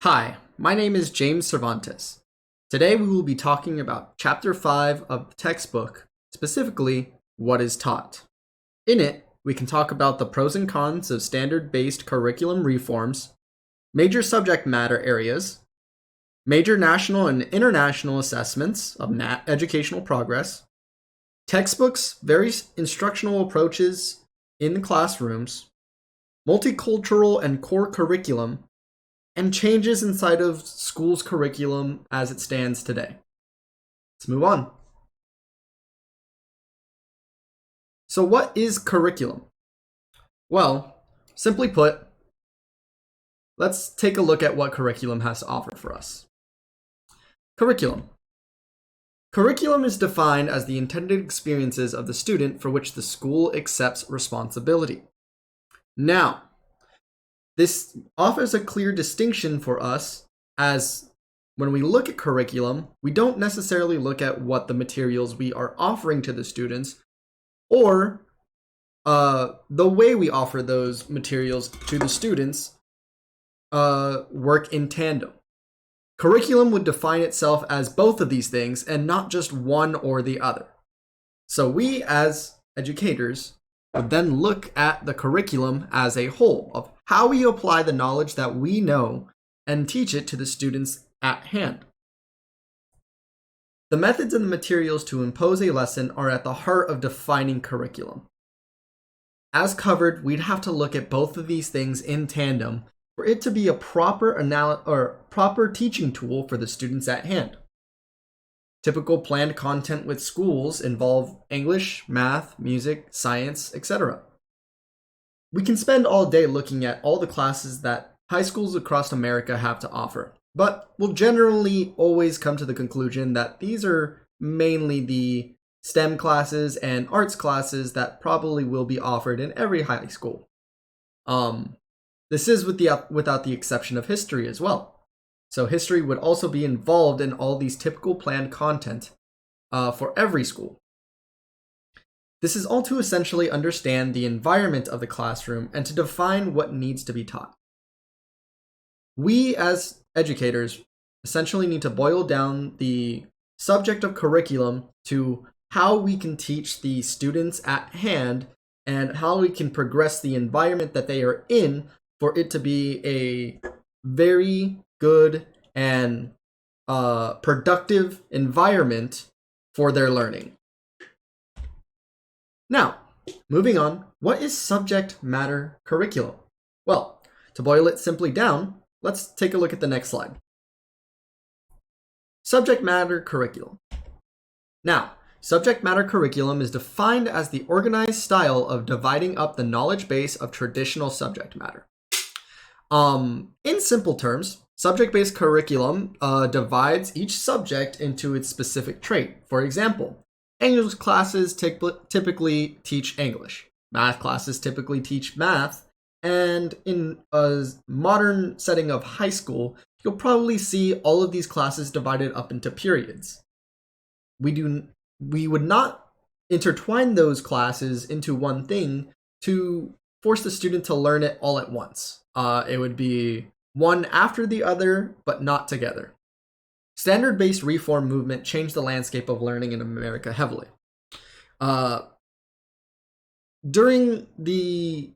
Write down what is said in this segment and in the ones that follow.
Hi, my name is James Cervantes. Today we will be talking about Chapter 5 of the textbook, specifically, what is taught. In it, we can talk about the pros and cons of standard-based curriculum reforms, major subject matter areas, major national and international assessments of educational progress, textbooks, various instructional approaches in the classrooms, multicultural and core curriculum, and changes inside of school's curriculum as it stands today. Let's move on. So what is curriculum? Well, simply put, let's take a look at what curriculum has to offer for us. Curriculum. Curriculum is defined as the intended experiences of the student for which the school accepts responsibility. Now, this offers a clear distinction for us, as when we look at curriculum, we don't necessarily look at what the materials we are offering to the students or the way we offer those materials to the students work in tandem. Curriculum would define itself as both of these things and not just one or the other. So we as educators would then look at the curriculum as a whole of how we apply the knowledge that we know and teach it to the students at hand. The methods and the materials to impose a lesson are at the heart of defining curriculum. As covered, we'd have to look at both of these things in tandem for it to be a proper teaching tool for the students at hand. Typical planned content with schools involve English, math, music, science, etc. We can spend all day looking at all the classes that high schools across America have to offer, but we'll generally always come to the conclusion that these are mainly the STEM classes and arts classes that probably will be offered in every high school. This is without the exception of history as well. So history would also be involved in all these typical planned content for every school. This is all to essentially understand the environment of the classroom and to define what needs to be taught. We as educators essentially need to boil down the subject of curriculum to how we can teach the students at hand and how we can progress the environment that they are in for it to be a very good and productive environment for their learning. Now, moving on, what is subject matter curriculum? Well, to boil it simply down, let's take a look at the next slide. Subject matter curriculum. Now, subject matter curriculum is defined as the organized style of dividing up the knowledge base of traditional subject matter. In simple terms, subject-based curriculum divides each subject into its specific trait. For example, English classes typically teach English. Math classes typically teach math. And in a modern setting of high school, you'll probably see all of these classes divided up into periods. We would not intertwine those classes into one thing to force the student to learn it all at once. It would be one after the other, but not together. Standard-based reform movement changed the landscape of learning in America heavily. During the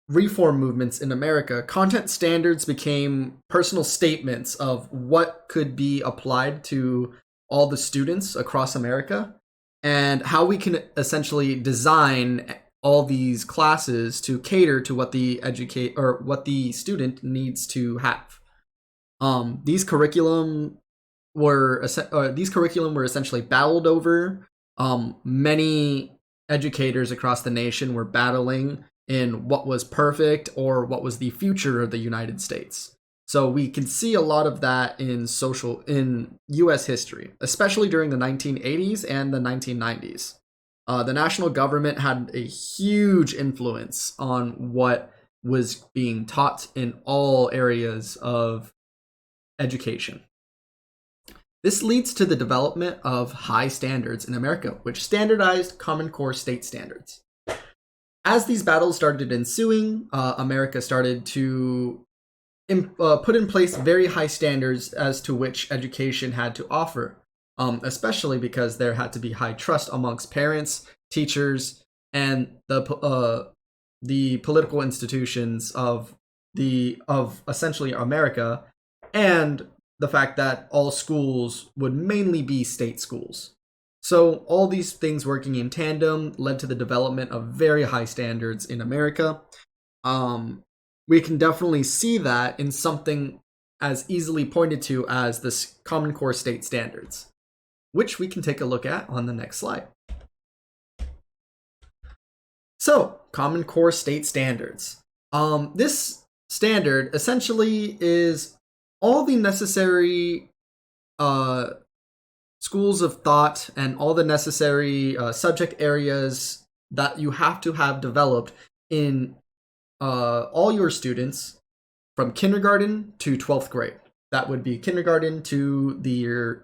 reform movements in America, content standards became personal statements of what could be applied to all the students across America and how we can essentially design all these classes to cater to what the student needs to have. These curriculum were essentially battled over. Many educators across the nation were battling in what was perfect or what was the future of the United States. So we can see a lot of that in US history, especially during the 1980s and the 1990s. The national government had a huge influence on what was being taught in all areas of education. This leads to the development of high standards in America, which standardized Common Core state standards. As these battles started ensuing, America started to put in place very high standards as to which education had to offer, especially because there had to be high trust amongst parents, teachers, and the political institutions of essentially America, and the fact that all schools would mainly be state schools. So all these things working in tandem led to the development of very high standards in America. We can definitely see that in something as easily pointed to as the Common Core state standards, which we can take a look at on the next slide. So, Common Core state standards. This standard essentially is all the necessary schools of thought and all the necessary subject areas that you have to have developed in all your students from kindergarten to 12th grade. That would be kindergarten to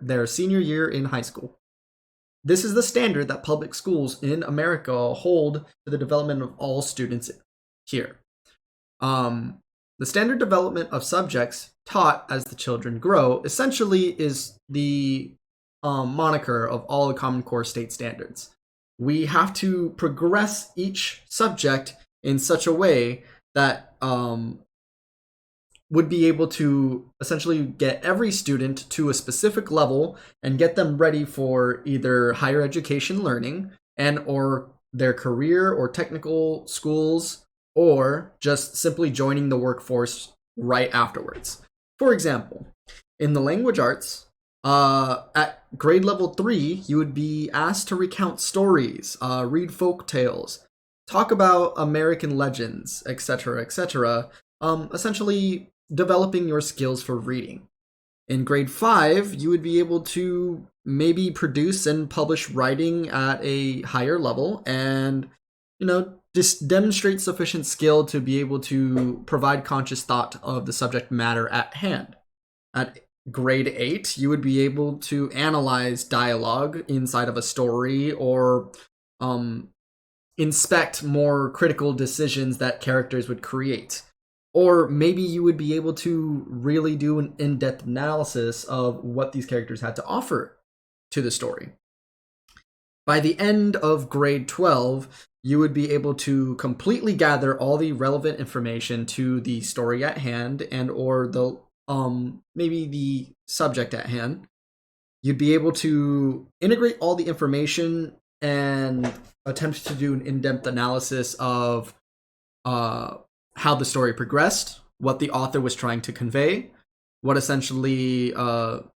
their senior year in high school. This is the standard that public schools in America hold to the development of all students here. The standard development of subjects taught as the children grow essentially is the moniker of all the Common Core state standards. We have to progress each subject in such a way that would be able to essentially get every student to a specific level and get them ready for either higher education learning and or their career or technical schools, or just simply joining the workforce right afterwards. For example, in the language arts, at grade level 3, you would be asked to recount stories, read folk tales, talk about American legends, etc., etc., essentially developing your skills for reading. In grade 5, you would be able to maybe produce and publish writing at a higher level and, just demonstrate sufficient skill to be able to provide conscious thought of the subject matter at hand. At grade 8, you would be able to analyze dialogue inside of a story or inspect more critical decisions that characters would create. Or maybe you would be able to really do an in-depth analysis of what these characters had to offer to the story. By the end of grade 12, you would be able to completely gather all the relevant information to the story at hand and or the maybe the subject at hand. You'd be able to integrate all the information and attempt to do an in-depth analysis of how the story progressed, what the author was trying to convey, what essentially the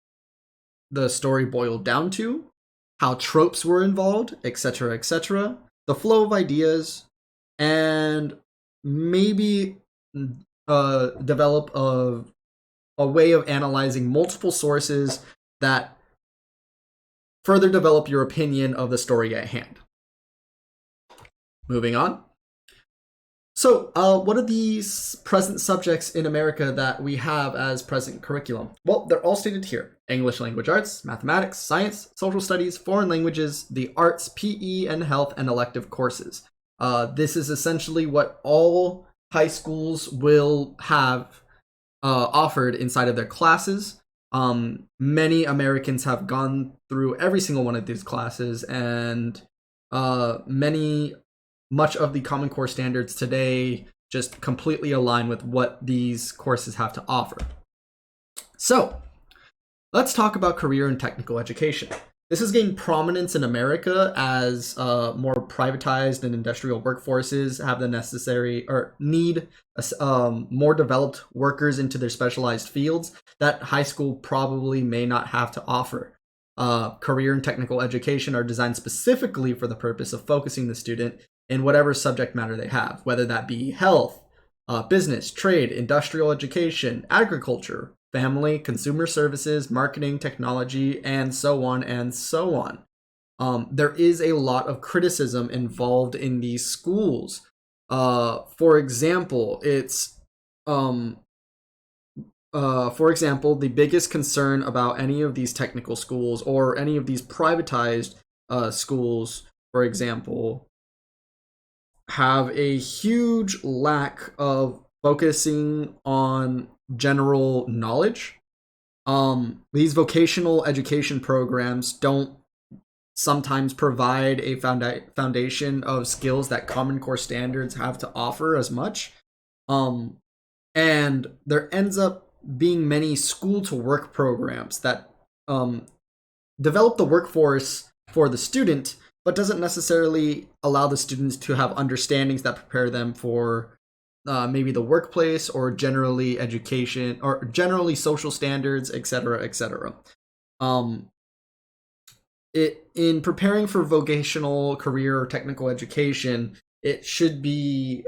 story boiled down to, how tropes were involved, etc., etc., the flow of ideas, and maybe develop a way of analyzing multiple sources that further develop your opinion of the story at hand. Moving on. So, what are these present subjects in America that we have as present curriculum? Well, they're all stated here. English language arts, mathematics, science, social studies, foreign languages, the arts, PE, and health, and elective courses. This is essentially what all high schools will have offered inside of their classes. Many Americans have gone through every single one of these classes, and much of the Common Core standards today just completely align with what these courses have to offer. So, let's talk about career and technical education. This has gained prominence in America as more privatized and industrial workforces have the necessary or need more developed workers into their specialized fields that high school probably may not have to offer. Career and technical education are designed specifically for the purpose of focusing the student in whatever subject matter they have, whether that be health, business, trade, industrial education, agriculture, family, consumer services, marketing, technology, and so on and so on. There is a lot of criticism involved in these schools. For example, the biggest concern about any of these technical schools or any of these privatized schools, for example, have a huge lack of focusing on general knowledge. These vocational education programs don't sometimes provide a foundation of skills that Common Core standards have to offer as much. Um, and there ends up being many school to work programs that develop the workforce for the student, but doesn't necessarily allow the students to have understandings that prepare them for maybe the workplace or generally education or generally social standards, etc., etc. Um, in preparing for vocational career or technical education, it should be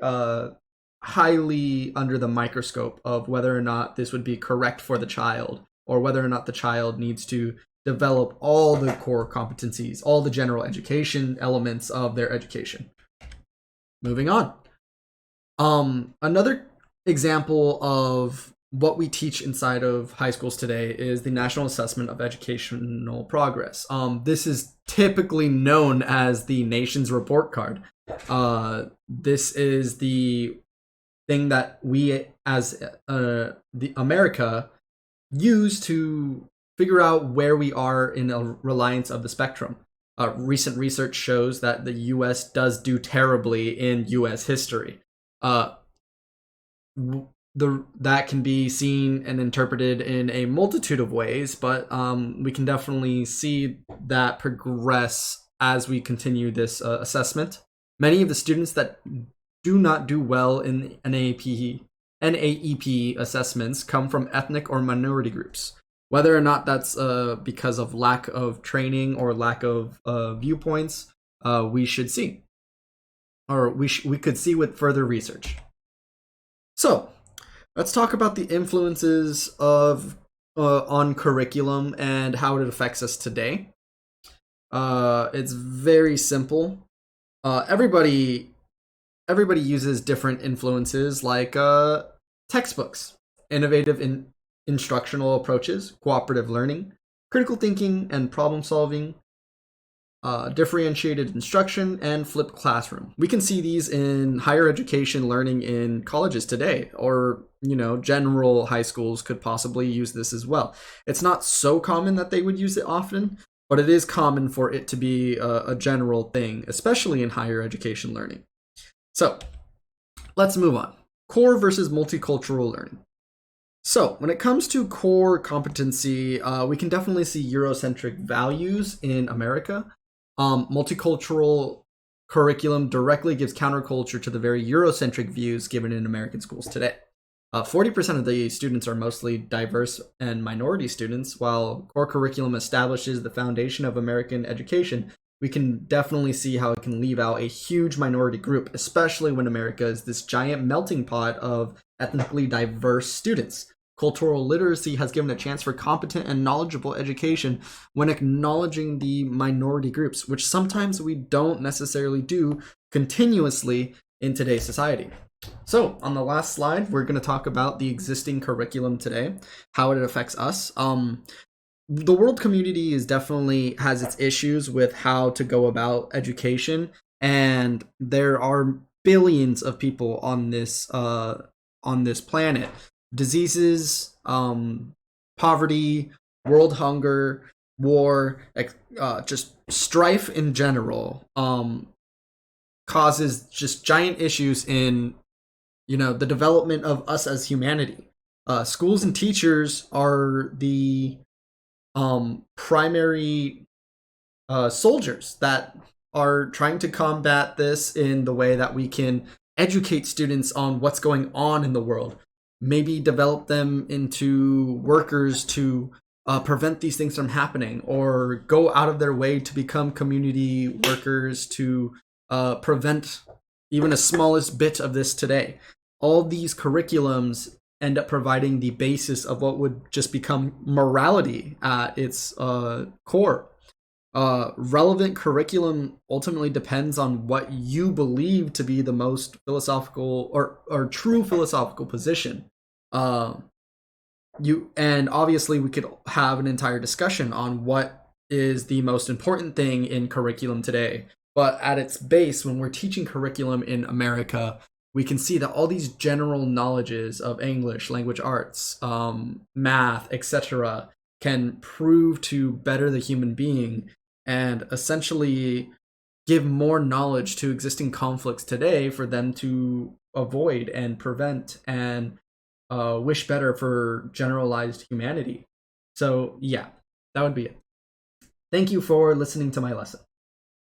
highly under the microscope of whether or not this would be correct for the child, or whether or not the child needs to develop all the core competencies, all the general education elements of their education. Moving on. Another example of what we teach inside of high schools today is the National Assessment of Educational Progress. This is typically known as the nation's report card. This is the thing that we as the America use to figure out where we are in a reliance of the spectrum. Recent research shows that the U.S. does do terribly in U.S. history. That can be seen and interpreted in a multitude of ways, but we can definitely see that progress as we continue this assessment. Many of the students that do not do well in NAEP assessments come from ethnic or minority groups. Whether or not that's because of lack of training or lack of viewpoints, we should see, or we could see with further research. So, let's talk about the influences of on curriculum and how it affects us today. It's very simple. Everybody uses different influences like textbooks, innovative instructional approaches, cooperative learning, critical thinking and problem solving, differentiated instruction, and flipped classroom. We can see these in higher education learning in colleges today, or general high schools could possibly use this as well. It's not so common that they would use it often, but it is common for it to be a general thing, especially in higher education learning. So let's move on. Core versus multicultural learning. So when it comes to core competency, we can definitely see Eurocentric values in America. Multicultural curriculum directly gives counterculture to the very Eurocentric views given in American schools today. 40% of the students are mostly diverse and minority students, while core curriculum establishes the foundation of American education. We can definitely see how it can leave out a huge minority group, especially when America is this giant melting pot of ethnically diverse students. Cultural literacy has given a chance for competent and knowledgeable education when acknowledging the minority groups, which sometimes we don't necessarily do continuously in today's society. So on the last slide, we're going to talk about the existing curriculum today, how it affects us. The world community definitely has its issues with how to go about education, and there are billions of people on this planet. Diseases, poverty, world hunger, war, just strife in general, causes just giant issues in the development of us as humanity. Schools and teachers are the primary soldiers that are trying to combat this in the way that we can educate students on what's going on in the world, maybe develop them into workers to prevent these things from happening, or go out of their way to become community workers to prevent even a smallest bit of this today. All these curriculums end up providing the basis of what would just become morality at its core. Relevant curriculum ultimately depends on what you believe to be the most philosophical or true philosophical position. And obviously we could have an entire discussion on what is the most important thing in curriculum today. But at its base, when we're teaching curriculum in America, we can see that all these general knowledges of English, language arts, math, etc., can prove to better the human being and essentially give more knowledge to existing conflicts today for them to avoid and prevent and wish better for generalized humanity. So, yeah, that would be it. Thank you for listening to my lesson.